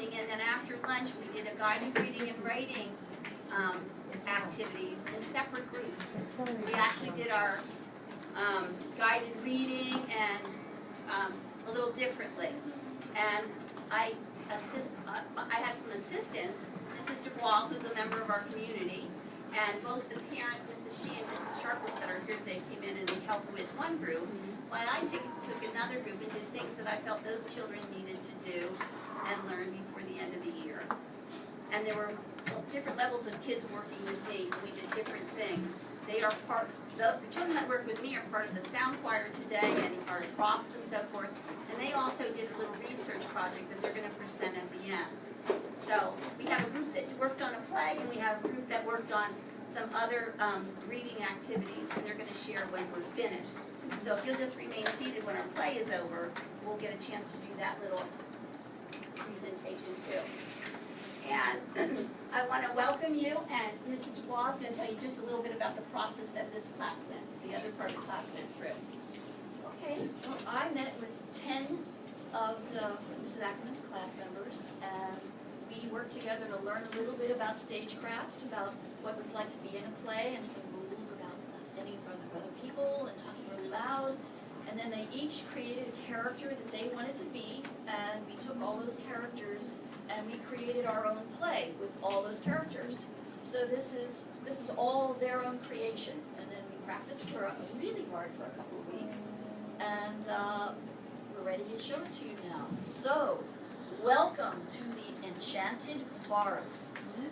morning, and then after lunch, we did a guided reading and writing activities in separate groups. We actually did our guided reading and a little differently. And I had some assistants, Mrs. DeWall, who's a member of our community, and both the parents, Mrs. Shee and Mrs. Sharpless, that are here today, came in and helped with one group, while I took another group and did things that I felt those children needed to do and learn before the end of the year. And there were different levels of kids working with me. We did different things. They are the children that work with me are part of the sound choir today and are props and so forth. And they also did a little research project that they're going to present at the end. So we have a group that worked on a play, and we have a group that worked on some other reading activities, and they're going to share when we're finished. So if you'll just remain seated when our play is over, we'll get a chance to do that little presentation too. And I want to welcome you, and Mrs. Wall is going to tell you just a little bit about the process that this class went, the other part of the class went through. Okay, well, I met with 10 of Mrs. Ackerman's class members, and we worked together to learn a little bit about stagecraft, about what it was like to be in a play, and some rules about not standing in front of other people and talking really loud. And then they each created a character that they wanted to be, and we took all those characters and we created our own play with all those characters. So this is all their own creation. And then we practiced really hard for a couple of weeks, and we're ready to show it to you now. So, welcome to the Enchanted Forest.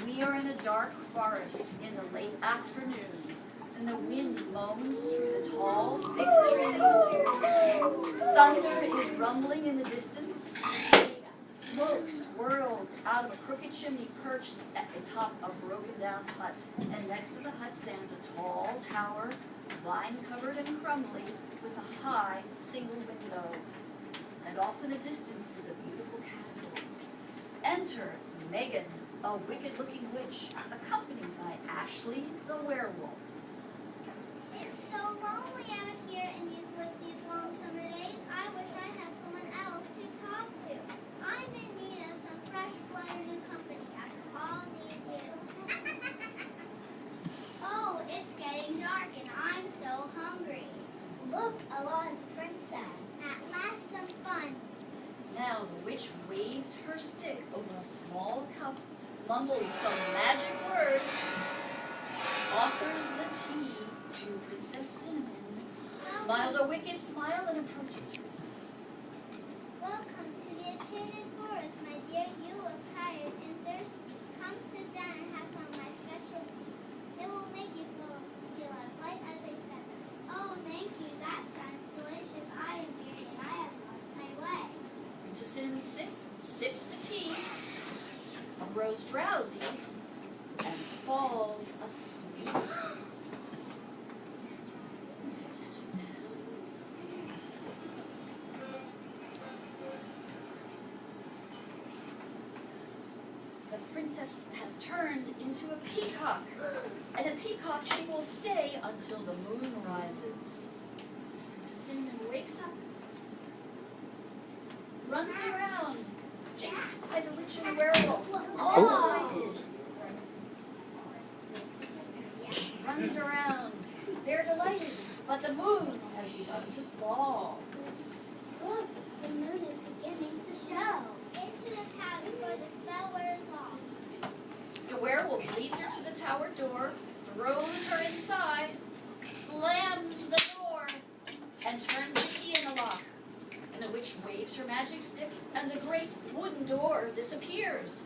We are in a dark forest in the late afternoon, and the wind moans through the tall, thick trees. Thunder is rumbling in the distance. Smoke swirls out of a crooked chimney perched at the top of a broken-down hut, and next to the hut stands a tall tower, vine-covered and crumbly, with a high, single window. And off in the distance is a beautiful castle. Enter Megan, a wicked-looking witch, accompanied by Ashley the werewolf. It's so lonely out here in these woods these long summer days. I wish I had someone else to talk to. I'm in need of some fresh blood or new company after all these years. Oh, it's getting dark and I'm so hungry. Look, Allah's princess. At last, some fun. Now the witch waves her stick over a small cup, mumbles some magic words, offers the tea to Princess Cinnamon, smiles a wicked smile and approaches her. Welcome to the Enchanted Forest, my dear. You look tired and thirsty. Come sit down and have some of my special tea. It will make you feel as light as a feather. Oh, thank you. That sounds delicious. I am weary and I have lost my way. Princess Cinnamon sits, sips the tea, grows drowsy, and falls asleep. The princess has turned into a peacock, and a peacock she will stay until the moon rises. Princess Cinnamon wakes up, runs around, chased by the witch and werewolf, all delighted. Runs around, they're delighted, but the moon has begun to fall. Look, the moon is beginning to show. Into the tower before the spell wears off. The werewolf leads her to the tower door, throws her inside, slams the door, and turns the key in the lock. And the witch waves her magic stick, and the great wooden door disappears.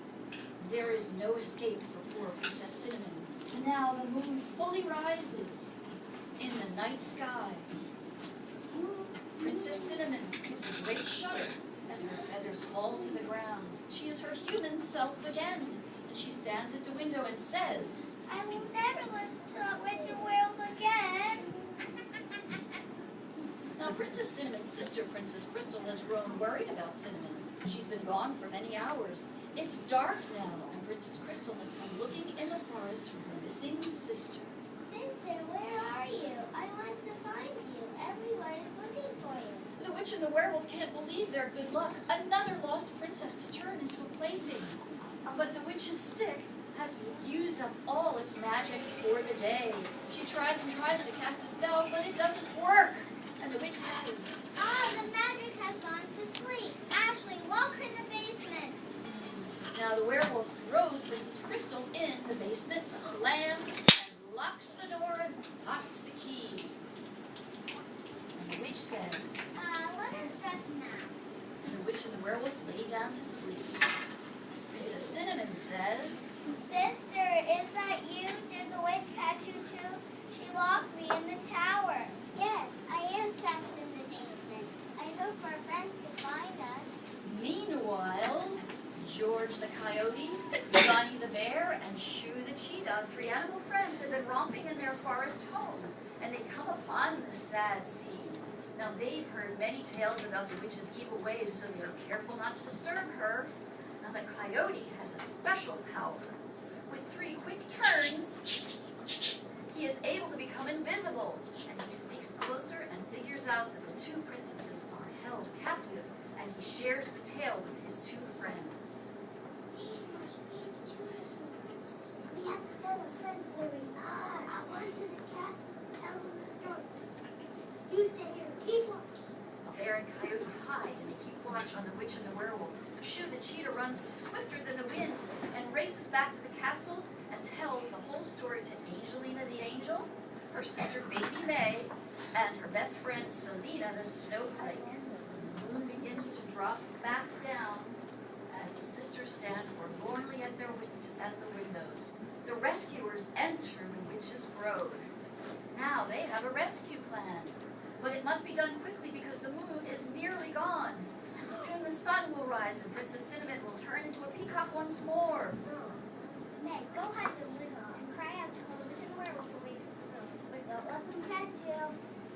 There is no escape for poor Princess Cinnamon. And now the moon fully rises in the night sky. Princess Cinnamon gives a great shudder, and her feathers fall to the ground. She is her human self again, and she stands at the window and says, I will never listen to that witch and werewolf again. Now Princess Cinnamon's sister, Princess Crystal, has grown worried about Cinnamon. She's been gone for many hours. It's dark now, and Princess Crystal has come looking in the forest for her missing sister. Sister, where are you? I want to find you. Everyone is looking for you. The witch and the werewolf can't believe their good luck. Another lost princess to turn into a plaything. But the witch's stick has used up all its magic for the day. She tries and tries to cast a spell, but it doesn't work. And the witch says, The magic has gone to sleep. Ashley, lock her in the basement. now the werewolf throws Princess Crystal in the basement, slams, and locks the door and pockets the key. And the witch says, Let us rest now. and the witch and the werewolf lay down to sleep. Princess Cinnamon says, Sister, is that you? Did the witch catch you too? She locked me in the tower. Yes, I am trapped in the basement. I hope our friends can find us. meanwhile, George the Coyote, Johnny the Bear, and Shoo the Cheetah, 3 animal friends, have been romping in their forest home, and they come upon the sad scene. Now they've heard many tales about the witch's evil ways, so they are careful not to disturb her. Now the Coyote has a special power. With 3 quick turns, he is able to become invisible, and he sneaks closer and figures out that the 2 princesses are held captive, and he shares the tale with his 2 friends. These must be the 2 missing princesses. We have to tell our friends where we are. I want to the castle and tell them the story. You stay here. Keep watch. The bear and coyote hide, and they keep watch on the witch and the werewolf. Shoo the cheetah runs swifter than the wind and races back to the castle and tells the whole story to Angelina the angel, her sister Baby May, and her best friend Selena the snowflake. The moon begins to drop back down as the sisters stand forlornly at the windows. The rescuers enter the witch's grove. Now they have a rescue plan, but it must be done quickly because the moon is nearly gone. Soon the sun will rise and Princess Cinnamon will turn into a peacock once more. Meg, go hide the window and cry out to the witch and werewolf away from the room. But don't let them catch you.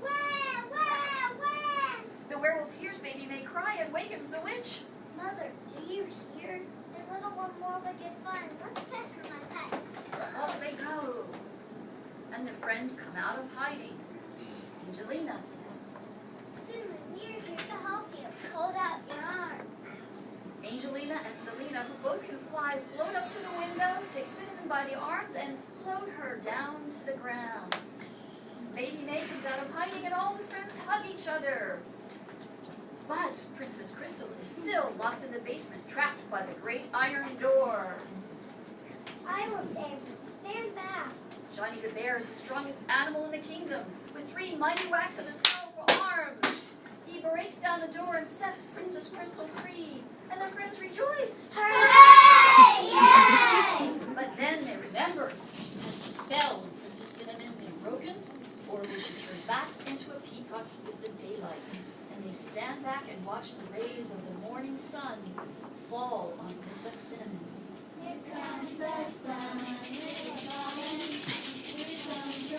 Wah! Wah! Wah! The werewolf hears Baby May cry and wakens the witch. Mother, do you hear? The little one more wicked fun. Let's catch her, my pet. Off they go. And the friends come out of hiding. Angelina says, Cinnamon, we're here to help you. Hold out your arm. Angelina and Selena, who both can fly, float up to the window, take Cinnamon by the arms, and float her down to the ground. Baby May comes out of hiding, and all the friends hug each other. But Princess Crystal is still locked in the basement, trapped by the great iron door. I will save you. Stand back. Johnny the Bear is the strongest animal in the kingdom, with 3 mighty whacks of his powerful arms. He breaks down the door and sets Princess Crystal free, and the friends rejoice. Hooray! Yay! But then they remember, has the spell of Princess Cinnamon been broken, or will she turn back into a peacock with the daylight? And they stand back and watch the rays of the morning sun fall on Princess Cinnamon. Here comes the sun.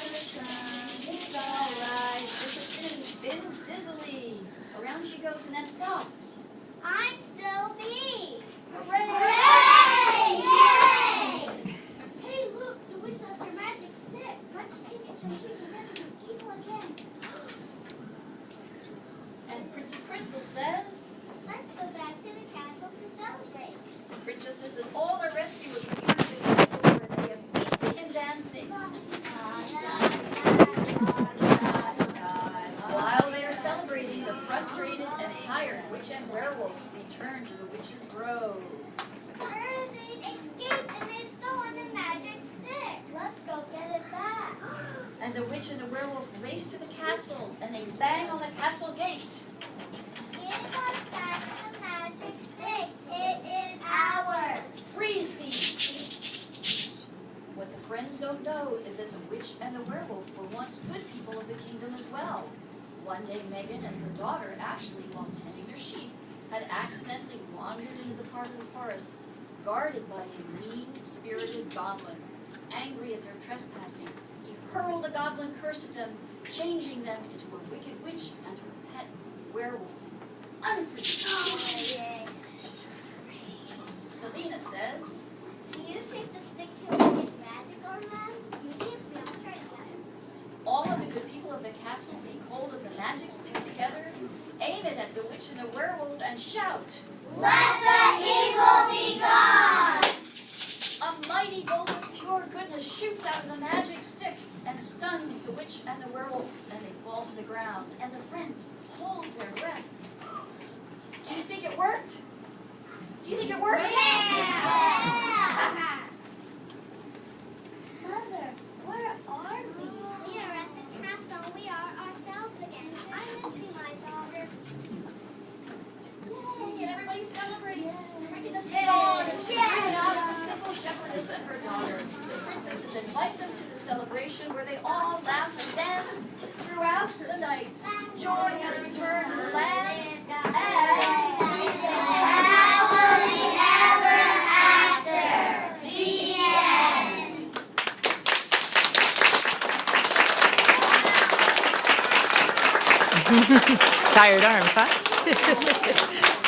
It's all right. Princess Cinnamon spins dizzily. Around she goes and then stops. I'm still me. Hooray! Hooray! Yay! Hey, look, the witch has her magic stick. Let's take it so she can never be evil again. And Princess Crystal says, Let's go back to the castle to celebrate. the princesses and all their rescuers return to the castle where they have eating and dancing. While they are celebrating, the frustrated and tired witch and werewolf return to the witch's grove. They've escaped and they've stolen the magic stick. Let's go get it back. And the witch and the werewolf race to the castle, and they bang on the castle gate. Give us back the magic stick. It is ours. Freeze! What the friends don't know is that the witch and the werewolf were once good people of the kingdom as well. One day Megan and her daughter Ashley, while tending their sheep, had accidentally wandered into the part of the forest guarded by a mean-spirited goblin. Angry at their trespassing, he hurled a goblin curse at them, changing them into a wicked witch and her pet werewolf. Unforgivable. Yay. Selena says, Do you think the stick can work its magic on them? Maybe if we all try together. all of the good people of the castle take hold of the magic stick together, aim it at the witch and the werewolf and shout, Let the evil be gone! a mighty bolt of pure goodness shoots out of the magic stick and stuns the witch and the werewolf, and they fall to the ground, and the friends hold their breath. Do you think it worked? Do you think it worked? Yeah! Mother, where are we? We are at the castle. We are ourselves again. I miss you, my daughter. Yay, and everybody celebrates. The wickedness is gone. It's driven out of the simple shepherdess and her daughter. The princesses invite them to the celebration where they all laugh and dance throughout the night. Joy has returned to the land, and Happily ever after. The end. Tired arms, huh?